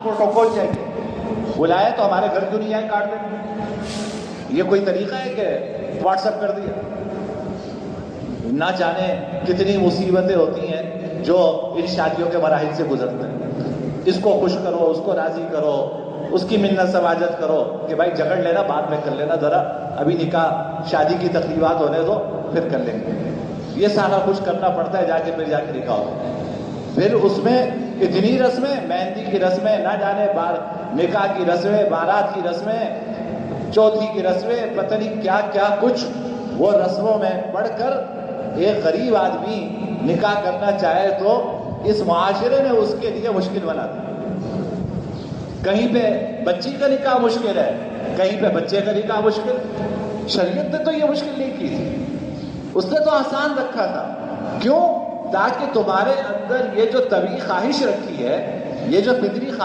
Protocol چاہیے، بلائے تو ہمارے گھر کیوں نہیں آئے کاٹ دیں؟ یہ کوئی طریقہ ہے کہ واٹس ایپ کر دیا؟ نہ جانے کتنی مصیبتیں ہوتی ہیں جو ان شادیوں کے مراحل سے گزرتے ہیں. اس کو خوش کرو، اس کو راضی کرو، اس کی منت سماجت کرو کہ بھائی جھگڑ لینا بعد میں کر لینا، ذرا ابھی نکاح شادی کی تقریبات ہونے دو پھر کر لیں گے. یہ سارا کچھ کرنا پڑتا ہے، پھر جا کے نکاح ہوتا ہے. پھر اس میں اتنی رسمیں، مہندی کی رسمیں، نہ جانے نکاح کی رسمیں، بارات کی رسمیں، چوتھی کی رسمیں، پتہ نہیں کیا کیا کچھ. وہ رسموں میں پڑھ کر ایک غریب آدمی نکاح کرنا چاہے تو اس معاشرے نے اس کے لیے مشکل بنا دیا. کہیں پہ بچی کا نکاح مشکل ہے، کہیں پہ بچے کا نکاح مشکل. شریعت نے تو یہ مشکل نہیں کی تھی، اس نے تو آسان رکھا تھا. کیوں؟ تاکہ تمہارے اندر یہ جو طبعی خواہش رکھی ہے، یہ جو فطری خواہش